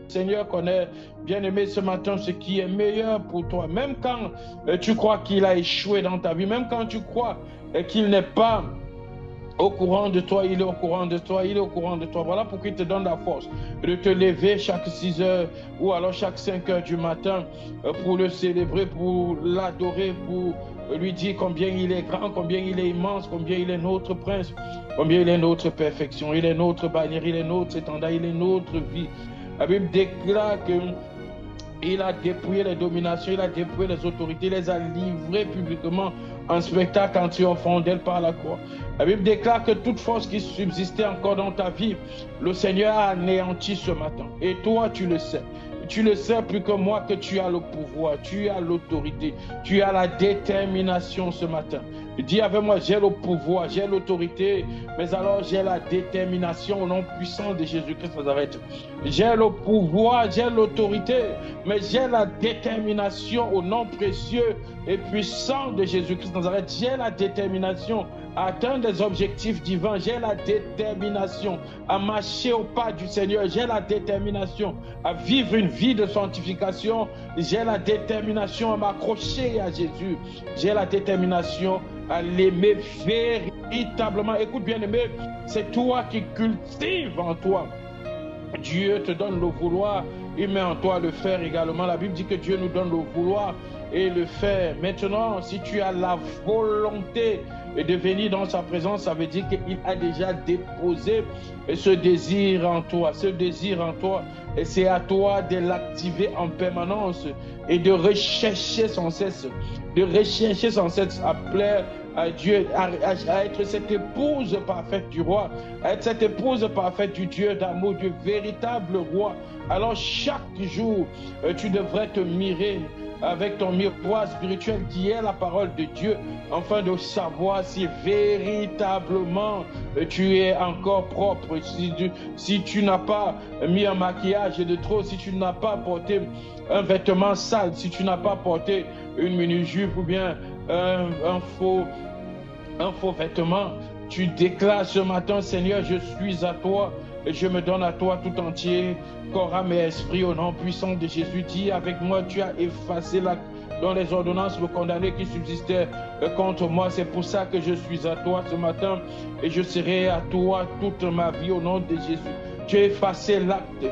Seigneur connaît, bien-aimé, ce matin, ce qui est meilleur pour toi. Même quand tu crois qu'il a échoué dans ta vie, même quand tu crois qu'il n'est pas au courant de toi, il est au courant de toi, il est au courant de toi. Voilà pourquoi il te donne la force de te lever chaque 6 heures ou alors chaque 5 heures du matin pour le célébrer, pour l'adorer, pour lui dire combien il est grand, combien il est immense, combien il est notre prince, combien il est notre perfection, il est notre bannière, il est notre étendard, il est notre vie. La Bible déclare qu'il a dépouillé les dominations, il a dépouillé les autorités, il les a livrées publiquement en spectacle en triomphant d'elle par la croix. La Bible déclare que toute force qui subsistait encore dans ta vie, le Seigneur a anéanti ce matin. Et toi, tu le sais. Tu le sais plus que moi que tu as le pouvoir, tu as l'autorité, tu as la détermination ce matin. Dis avec moi, j'ai le pouvoir, j'ai l'autorité, mais alors j'ai la détermination au nom puissant de Jésus-Christ de Nazareth. J'ai le pouvoir, j'ai l'autorité, mais j'ai la détermination au nom précieux et puissant de Jésus-Christ de Nazareth. J'ai la détermination à atteindre des objectifs divins. J'ai la détermination à marcher au pas du Seigneur. J'ai la détermination à vivre une vie de sanctification. J'ai la détermination à m'accrocher à Jésus. J'ai la détermination à l'aimer véritablement. Écoute bien aimé, c'est toi qui cultives en toi. Dieu te donne le vouloir, il met en toi le faire également. La Bible dit que Dieu nous donne le vouloir et le faire. Maintenant, si tu as la volonté de venir dans sa présence, ça veut dire qu'il a déjà déposé ce désir en toi. Ce désir en toi, et c'est à toi de l'activer en permanence et de rechercher sans cesse. De rechercher sans cesse à plaire à Dieu, à être cette épouse parfaite du roi, à être cette épouse parfaite du Dieu d'amour, du véritable roi. Alors chaque jour, tu devrais te mirer avec ton miroir spirituel qui est la parole de Dieu, afin de savoir si véritablement tu es encore propre, si tu n'as pas mis un maquillage de trop, si tu n'as pas porté un vêtement sale, si tu n'as pas porté une mini-jupe ou bien un faux vêtement. Tu déclares ce matin, Seigneur, je suis à toi et je me donne à toi tout entier, corps, âme et esprit, au nom puissant de Jésus. Dis avec moi, tu as effacé dans les ordonnances le condamné qui subsistait contre moi. C'est pour ça que je suis à toi ce matin et je serai à toi toute ma vie au nom de Jésus. Tu as effacé l'acte.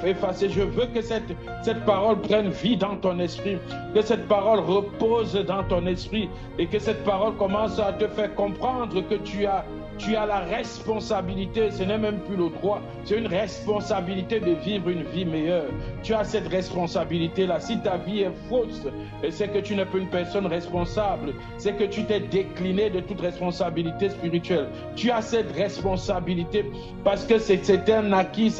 Effacer. Je veux que cette parole prenne vie dans ton esprit, que cette parole repose dans ton esprit et que cette parole commence à te faire comprendre que tu as la responsabilité, ce n'est même plus le droit, c'est une responsabilité de vivre une vie meilleure. Tu as cette responsabilité-là. Si ta vie est fausse, c'est que tu n'es pas une personne responsable, c'est que tu t'es décliné de toute responsabilité spirituelle. Tu as cette responsabilité parce que c'est un acquis,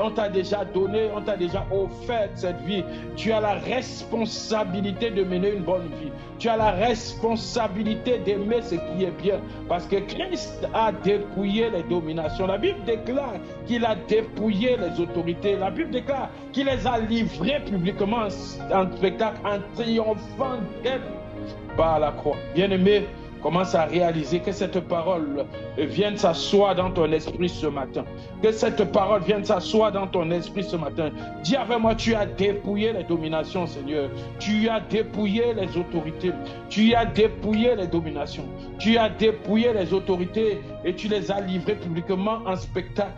on t'a déjà donné, on t'a déjà offert cette vie. Tu as la responsabilité de mener une bonne vie. Tu as la responsabilité d'aimer ce qui est bien parce que Christ a dépouillé les dominations. La Bible déclare qu'il a dépouillé les autorités. La Bible déclare qu'il les a livrées publiquement en spectacle, en triomphant d'elle par la croix. Bien-aimé, commence à réaliser que cette parole vienne s'asseoir dans ton esprit ce matin. Que cette parole vienne s'asseoir dans ton esprit ce matin. Dis avec moi, tu as dépouillé les dominations, Seigneur. Tu as dépouillé les autorités. Tu as dépouillé les dominations. Tu as dépouillé les autorités et tu les as livrées publiquement en spectacle,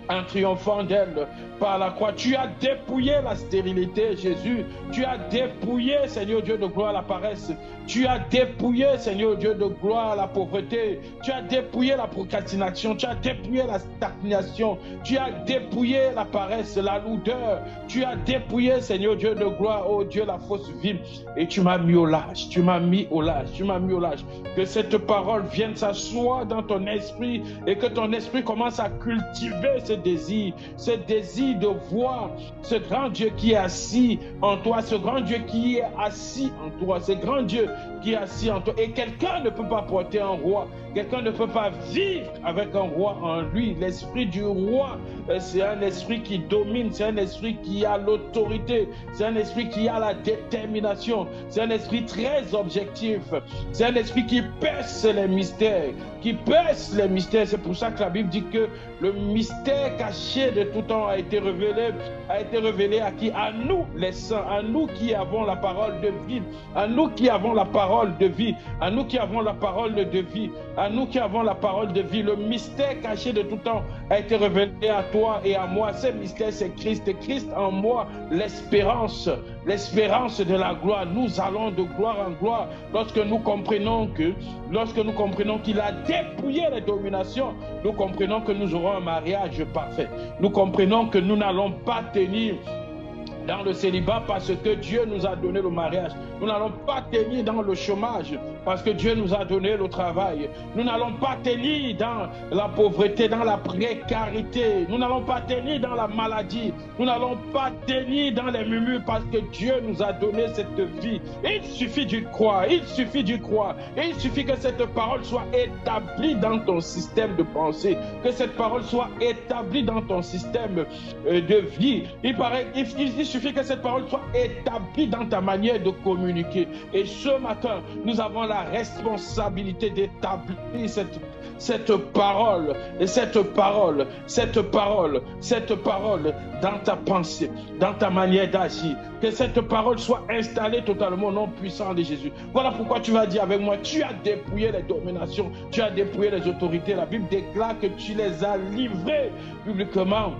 en triomphant d'elle par la croix. Tu as dépouillé la stérilité, Jésus. Tu as dépouillé, Seigneur Dieu de gloire, la paresse. Tu as dépouillé, Seigneur Dieu de gloire, la pauvreté. Tu as dépouillé la procrastination. Tu as dépouillé la stagnation. Tu as dépouillé la paresse, la lourdeur. Tu as dépouillé, Seigneur Dieu de gloire, oh Dieu, la fausse vie. Et tu m'as mis au large. Tu m'as mis au large. Tu m'as mis au large. Que cette parole vienne s'asseoir dans ton esprit et que ton esprit commence à cultiver ce désir de voir ce grand Dieu qui est assis en toi, ce grand Dieu qui est assis en toi, ce grand Dieu qui est assis en toi. Et quelqu'un ne peut pas porter un roi, quelqu'un ne peut pas vivre avec un roi en lui. L'esprit du roi c'est un esprit qui domine, c'est un esprit qui a l'autorité, c'est un esprit qui a la détermination, c'est un esprit très objectif, c'est un esprit qui perce les mystères, qui perce les mystères. C'est pour ça que la Bible dit que le mystère caché de tout temps a été révélé à qui? À nous les saints, à nous qui avons la parole de vie, à nous qui avons la parole de vie, à nous qui avons la parole de vie, à nous qui avons la parole de vie. Le mystère caché de tout temps a été révélé à toi et à moi. Ce mystère, c'est Christ. Christ en moi, l'espérance de la gloire. Nous allons de gloire en gloire lorsque nous comprenons qu'il a dépouillé les dominations. Nous comprenons que nous aurons un mariage parfait. Nous comprenons que nous n'allons pas tenir dans le célibat parce que Dieu nous a donné le mariage. Nous n'allons pas tenir dans le chômage parce que Dieu nous a donné le travail. Nous n'allons pas tenir dans la pauvreté, dans la précarité. Nous n'allons pas tenir dans la maladie. Nous n'allons pas tenir dans les murmures parce que Dieu nous a donné cette vie. Il suffit d'y croire. Il suffit d'y croire. Et il suffit que cette parole soit établie dans ton système de pensée. Que cette parole soit établie dans ton système de vie. Il suffit que cette parole soit établie dans ta manière de communiquer. Et ce matin, nous avons la responsabilité d'établir cette parole dans ta pensée, dans ta manière d'agir. Que cette parole soit installée totalement au nom puissant de Jésus. Voilà pourquoi tu vas dire avec moi, tu as dépouillé les dominations, tu as dépouillé les autorités. La Bible déclare que tu les as livrées publiquement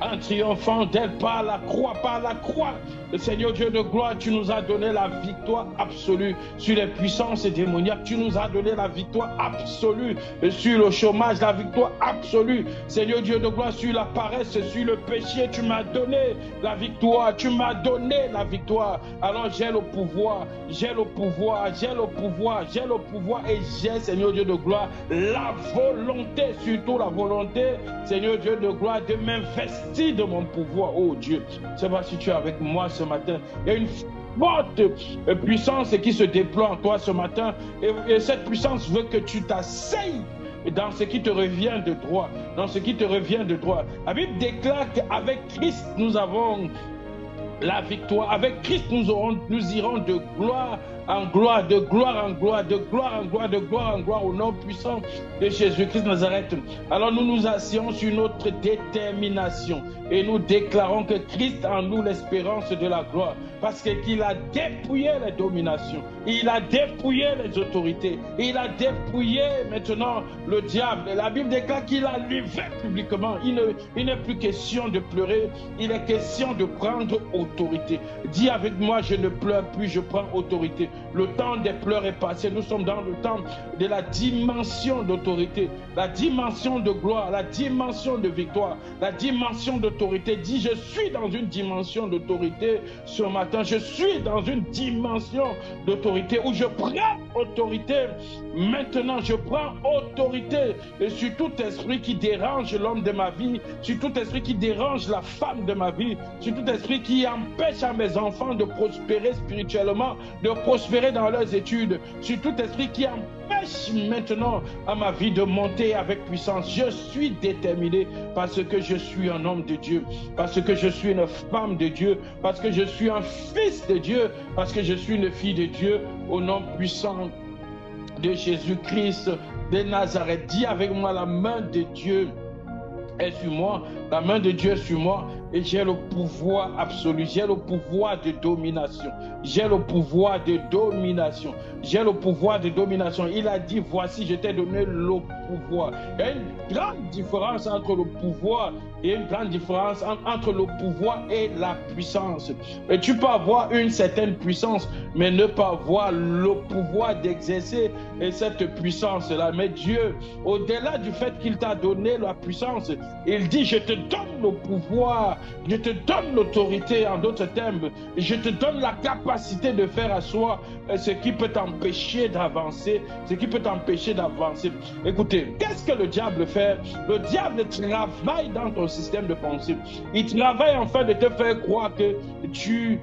en triomphant d'elle par la croix, par la croix. Le Seigneur Dieu de gloire, tu nous as donné la victoire absolue sur les puissances démoniaques. Tu nous as donné la victoire absolue sur le chômage, la victoire absolue. Seigneur Dieu de gloire, sur la paresse, sur le péché, tu m'as donné la victoire. Tu m'as donné la victoire. Alors j'ai le pouvoir, j'ai le pouvoir, j'ai le pouvoir, j'ai le pouvoir et j'ai, Seigneur Dieu de gloire, la volonté, surtout la volonté, Seigneur Dieu de gloire, de m'investir de mon pouvoir. Oh Dieu, je ne sais pas si tu es avec moi ce matin. Il y a une forte puissance qui se déploie en toi ce matin. Et cette puissance veut que tu t'asseyes dans ce qui te revient de droit. Dans ce qui te revient de droit. La Bible déclare qu'avec Christ, nous avons la victoire. Avec Christ, nous irons de gloire en gloire, de gloire en gloire, de gloire en gloire, de gloire en gloire, au nom puissant de Jésus-Christ de Nazareth. Alors nous nous asseyons sur notre détermination et nous déclarons que Christ en nous l'espérance de la gloire, parce qu'il a dépouillé les dominations, il a dépouillé les autorités, il a dépouillé maintenant le diable. La Bible déclare qu'il a livré publiquement. Il n'est plus question de pleurer, il est question de prendre autorité. Dis avec moi, je ne pleure plus, je prends autorité. Le temps des pleurs est passé. Nous sommes dans le temps de la dimension d'autorité, la dimension de gloire, la dimension de victoire, la dimension d'autorité. Dis, je suis dans une dimension d'autorité ce matin. Je suis dans une dimension d'autorité où je prends autorité. Maintenant, je prends autorité sur tout esprit qui dérange l'homme de ma vie, sur tout esprit qui dérange la femme de ma vie, sur tout esprit qui empêche à mes enfants de prospérer spirituellement, de prospérer dans leurs études, sur tout esprit qui empêche maintenant à ma vie de monter avec puissance. Je suis déterminé parce que je suis un homme de Dieu, parce que je suis une femme de Dieu, parce que je suis un fils de Dieu, parce que je suis une fille de Dieu, au nom puissant de Jésus-Christ de Nazareth. Dis avec moi, la main de Dieu est sur moi, la main de Dieu est sur moi et j'ai le pouvoir absolu, j'ai le pouvoir de domination, j'ai le pouvoir de domination, j'ai le pouvoir de domination. Il a dit, voici, je t'ai donné le pouvoir. Il y a une grande différence entre le pouvoir et une grande différence entre le pouvoir et la puissance. Et tu peux avoir une certaine puissance, mais ne pas avoir le pouvoir d'exercer cette puissance-là. Mais Dieu, au-delà du fait qu'il t'a donné la puissance, il dit, je te donne le pouvoir, je te donne l'autorité, en d'autres termes, je te donne la capacité de faire asseoir ce qui peut t'empêcher d'avancer, ce qui peut t'empêcher d'avancer. Écoutez, qu'est-ce que le diable fait? Le diable travaille dans ton système de pensée. Il travaille afin de te faire croire que tu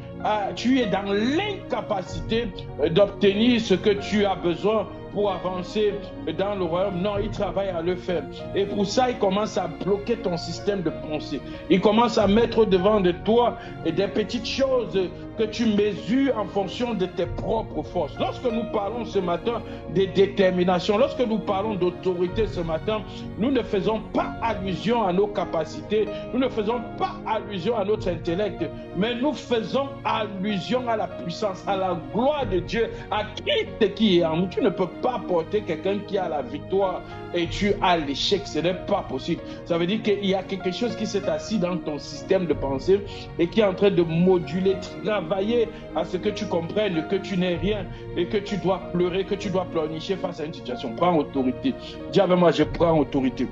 es dans l'incapacité d'obtenir ce que tu as besoin pour avancer dans le royaume. Non, il travaille à le faire. Et pour ça, il commence à bloquer ton système de pensée. Il commence à mettre devant de toi des petites choses que tu mesures en fonction de tes propres forces. Lorsque nous parlons ce matin de détermination, lorsque nous parlons d'autorité ce matin, nous ne faisons pas allusion à nos capacités, nous ne faisons pas allusion à notre intellect, mais nous faisons allusion à la puissance, à la gloire de Dieu, à Christ qui est en nous. Tu ne peux pas porter quelqu'un qui a la victoire et tu as l'échec, ce n'est pas possible. Ça veut dire qu'il y a quelque chose qui s'est assis dans ton système de pensée et qui est en train de moduler, travailler à ce que tu comprennes que tu n'es rien et que tu dois pleurer, que tu dois pleurnicher face à une situation. Prends autorité. Dis avec moi, je prends autorité.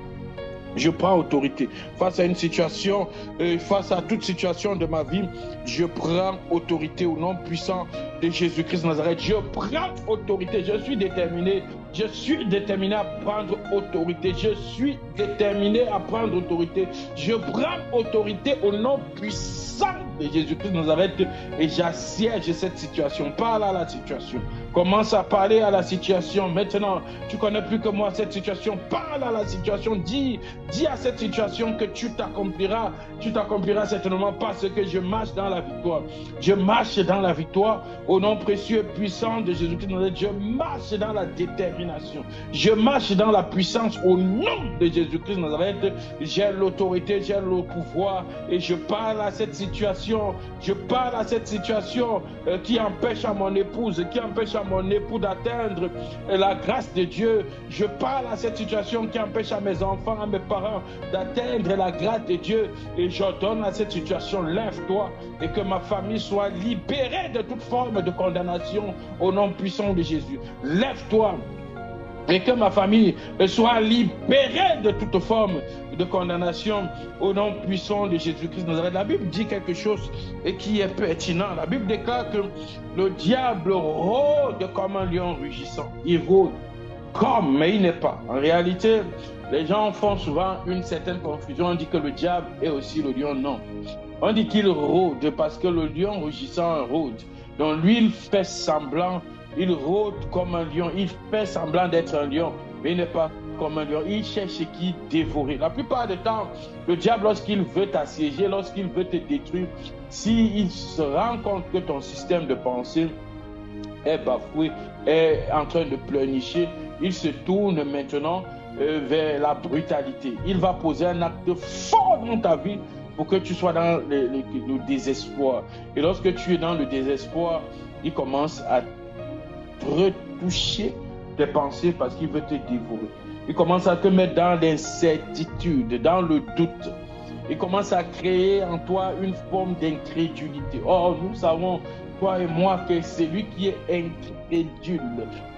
Je prends autorité face à une situation, face à toute situation de ma vie. Je prends autorité au nom puissant de Jésus-Christ de Nazareth. Je prends autorité. Je suis déterminé. Je suis déterminé à prendre autorité. Je suis déterminé à prendre autorité. Je prends autorité au nom puissant de Jésus-Christ de Nazareth et j'assiège cette situation. Parle à la situation. Commence à parler à la situation. Maintenant, tu connais plus que moi cette situation. Parle à la situation. Dis à cette situation que tu t'accompliras. Tu t'accompliras certainement parce que je marche dans la victoire. Je marche dans la victoire au nom précieux et puissant de Jésus-Christ de Nazareth. Je marche dans la détermination. Je marche dans la puissance au nom de Jésus-Christ de Nazareth. J'ai l'autorité, j'ai le pouvoir et je parle à cette situation. Je parle à cette situation qui empêche à mon épouse, qui empêche à mon époux d'atteindre la grâce de Dieu. Je parle à cette situation qui empêche à mes enfants, à mes parents d'atteindre la grâce de Dieu. Et j'ordonne à cette situation, lève-toi et que ma famille soit libérée de toute forme de condamnation au nom puissant de Jésus. Lève-toi et que ma famille soit libérée de toute forme de condamnation au nom puissant de Jésus-Christ de Nazareth. La Bible dit quelque chose et qui est pertinent. La Bible déclare que le diable rôde comme un lion rugissant. Il rôde comme, mais il n'est pas. En réalité, les gens font souvent une certaine confusion. On dit que le diable est aussi le lion. Non. On dit qu'il rôde parce que le lion rugissant rôde. Donc lui, il fait semblant. Il rôde comme un lion, il fait semblant d'être un lion, mais il n'est pas comme un lion. Il cherche qui dévorer. La plupart du temps, le diable, lorsqu'il veut t'assiéger, lorsqu'il veut te détruire, s'il se rend compte que ton système de pensée est bafoué, est en train de pleurnicher, il se tourne maintenant vers la brutalité. Il va poser un acte fort dans ta vie pour que tu sois dans le désespoir. Et lorsque tu es dans le désespoir, il commence à retoucher tes pensées parce qu'il veut te dévorer. Il commence à te mettre dans l'incertitude, dans le doute. Il commence à créer en toi une forme d'incrédulité. Or, nous savons, toi et moi, que celui qui est incrédule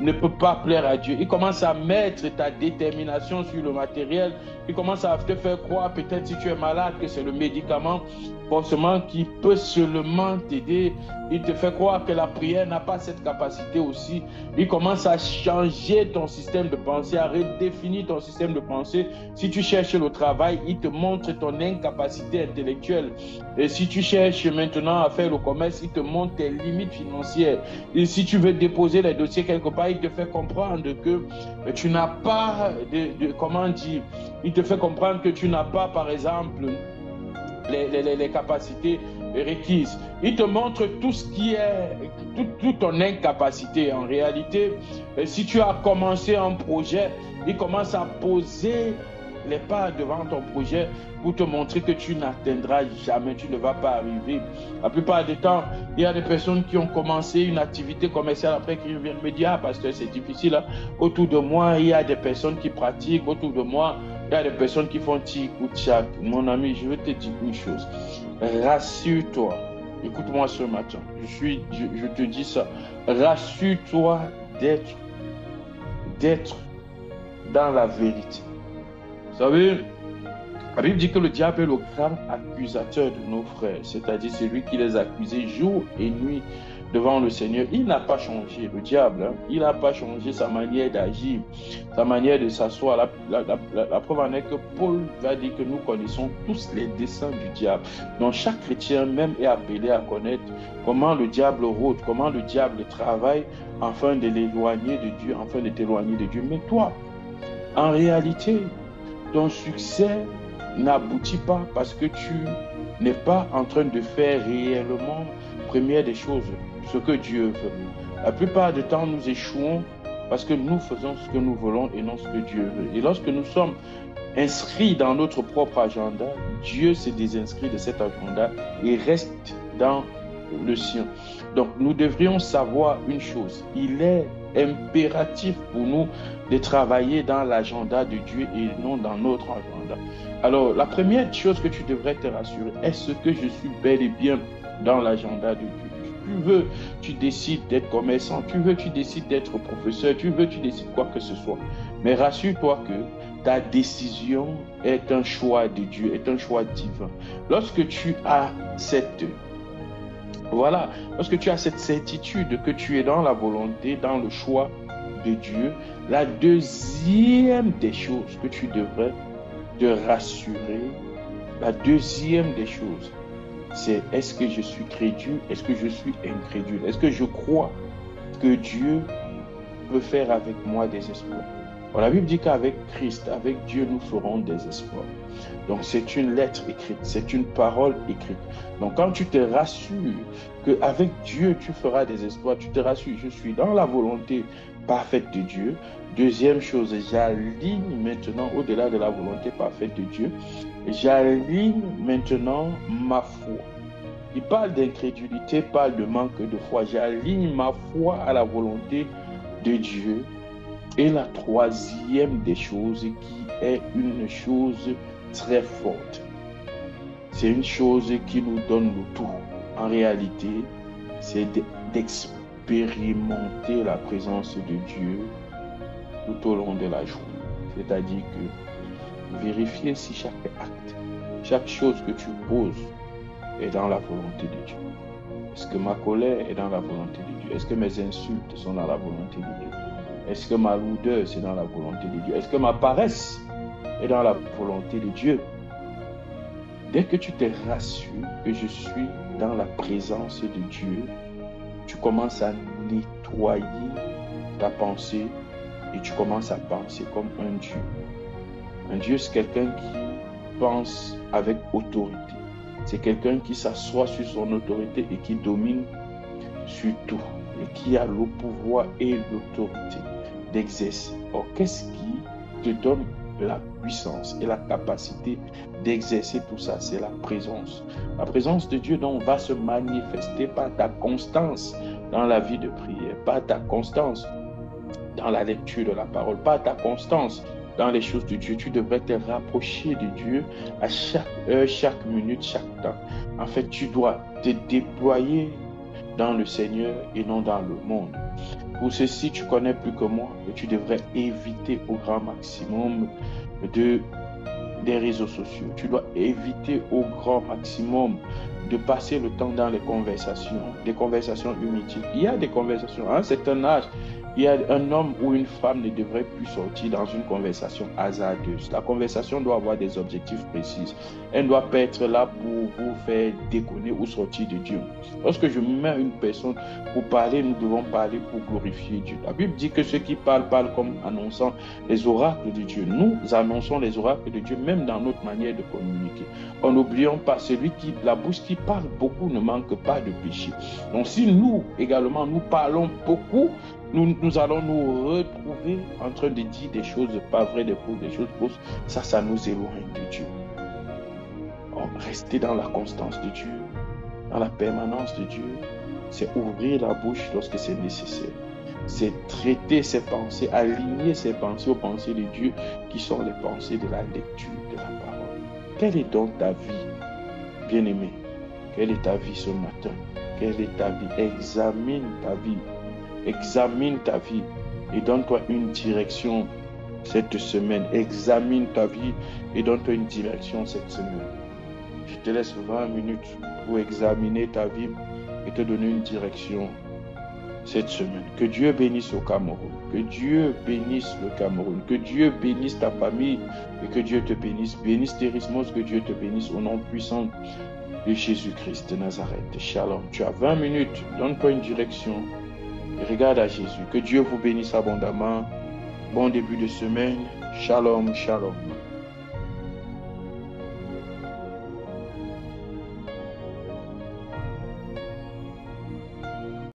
ne peut pas plaire à Dieu. Il commence à mettre ta détermination sur le matériel. Il commence à te faire croire, peut-être si tu es malade, que c'est le médicament forcément qui peut seulement t'aider. Il te fait croire que la prière n'a pas cette capacité aussi. Il commence à changer ton système de pensée, à redéfinir ton système de pensée. Si tu cherches le travail, il te montre ton incapacité intellectuelle. Et si tu cherches maintenant à faire le commerce, il te montre tes limites financières. Et si tu veux déposer les dossiers quelque part, il te fait comprendre que tu n'as pas comment dire, il te fait comprendre que tu n'as pas, par exemple, les capacités requises. Il te montre tout ce qui est, toute ton incapacité. En réalité, si tu as commencé un projet, il commence à poser les pas devant ton projet pour te montrer que tu n'atteindras jamais, tu ne vas pas arriver. La plupart du temps, il y a des personnes qui ont commencé une activité commerciale après qui viennent me dire « Ah, pasteur, c'est difficile. Hein. » Autour de moi, il y a des personnes qui pratiquent. Autour de moi, il y a des personnes qui font tic ou tchac. Mon ami, je veux te dire une chose. Rassure-toi. Écoute-moi ce matin. Je te dis ça. Rassure-toi d'être dans la vérité. Vous savez, la Bible dit que le diable est le grand accusateur de nos frères, c'est-à-dire celui qui les accusait jour et nuit devant le Seigneur, il n'a pas changé, le diable, hein. Il n'a pas changé sa manière d'agir, sa manière de s'asseoir. La preuve en est que Paul va dire que nous connaissons tous les desseins du diable. Donc chaque chrétien même est appelé à connaître comment le diable rôde, comment le diable travaille afin de l'éloigner de Dieu, afin de t'éloigner de Dieu. Mais toi, en réalité, ton succès n'aboutit pas parce que tu n'es pas en train de faire réellement, première des choses, ce que Dieu veut. La plupart du temps, nous échouons parce que nous faisons ce que nous voulons et non ce que Dieu veut. Et lorsque nous sommes inscrits dans notre propre agenda, Dieu se désinscrit de cet agenda et reste dans le sien. Donc, nous devrions savoir une chose. Il est impératif pour nous de travailler dans l'agenda de Dieu et non dans notre agenda. Alors, la première chose que tu devrais te rassurer, est-ce que je suis bel et bien dans l'agenda de Dieu? Tu veux, tu décides d'être commerçant, tu veux, tu décides d'être professeur, tu veux, tu décides quoi que ce soit. Mais rassure-toi que ta décision est un choix de Dieu, est un choix divin. Lorsque tu as lorsque tu as cette certitude que tu es dans la volonté, dans le choix de Dieu, la deuxième des choses que tu devrais te rassurer, la deuxième des choses, c'est est-ce que je suis crédule, est-ce que je suis incrédule, est-ce que je crois que Dieu peut faire avec moi des exploits. Bon, la Bible dit qu'avec Christ, avec Dieu, nous ferons des exploits. Donc c'est une lettre écrite, c'est une parole écrite. Donc quand tu te rassures qu'avec Dieu, tu feras des exploits, tu te rassures, je suis dans la volonté parfaite de Dieu. Deuxième chose, j'aligne maintenant, au-delà de la volonté parfaite de Dieu, j'aligne maintenant ma foi. Il parle d'incrédulité, parle de manque de foi. J'aligne ma foi à la volonté de Dieu. Et la troisième des choses qui est une chose très forte, c'est une chose qui nous donne le tout. En réalité, c'est d'expérimenter la présence de Dieu tout au long de la journée. C'est-à-dire que vérifier si chaque acte, chaque chose que tu poses est dans la volonté de Dieu. Est-ce que ma colère est dans la volonté de Dieu? Est-ce que mes insultes sont dans la volonté de Dieu? Est-ce que ma lourdeur, c'est dans la volonté de Dieu? Est-ce que ma paresse est dans la volonté de Dieu? Dès que tu te rassures que je suis dans la présence de Dieu, tu commences à nettoyer ta pensée et tu commences à penser comme un Dieu. Un Dieu, c'est quelqu'un qui pense avec autorité. C'est quelqu'un qui s'assoit sur son autorité et qui domine sur tout et qui a le pouvoir et l'autorité d'exercer. Or, qu'est-ce qui te donne la puissance et la capacité d'exercer tout ça? C'est la présence. La présence de Dieu donc va se manifester par ta constance dans la vie de prière, par ta constance dans la lecture de la parole, par ta constance dans les choses de Dieu. Tu devrais te rapprocher de Dieu à chaque heure, chaque minute, chaque temps. En fait, tu dois te déployer dans le Seigneur et non dans le monde. Pour ceci, tu connais plus que moi que tu devrais éviter au grand maximum des réseaux sociaux. Tu dois éviter au grand maximum de passer le temps dans les conversations, des conversations inutiles. Il y a des conversations, à un certain âge, il y a un homme ou une femme ne devrait plus sortir dans une conversation hasardeuse. La conversation doit avoir des objectifs précis. Elle ne doit pas être là pour vous faire déconner ou sortir de Dieu. Lorsque je mets à une personne pour parler, nous devons parler pour glorifier Dieu. La Bible dit que ceux qui parlent, parlent comme annonçant les oracles de Dieu. Nous annonçons les oracles de Dieu, même dans notre manière de communiquer. N'oublions pas, la bouche qui parle beaucoup ne manque pas de péché. Donc si nous, également, nous parlons beaucoup, nous allons nous retrouver en train de dire des choses pas vraies, des choses fausses. Ça nous éloigne de Dieu. Rester dans la constance de Dieu, dans la permanence de Dieu, c'est ouvrir la bouche lorsque c'est nécessaire. C'est traiter ses pensées, aligner ses pensées aux pensées de Dieu qui sont les pensées de la lecture de la parole. Quelle est donc ta vie, bien-aimé? Quelle est ta vie ce matin? Quelle est ta vie? Examine ta vie. Examine ta vie et donne-toi une direction cette semaine. Examine ta vie et donne-toi une direction cette semaine. Je te laisse 20 minutes pour examiner ta vie et te donner une direction cette semaine. Que Dieu bénisse au Cameroun. Que Dieu bénisse le Cameroun. Que Dieu bénisse ta famille et que Dieu te bénisse. Bénisse Térismos, que Dieu te bénisse au nom puissant de Jésus-Christ de Nazareth. Shalom. Tu as 20 minutes. Donne-toi une direction et regarde à Jésus. Que Dieu vous bénisse abondamment. Bon début de semaine. Shalom, shalom.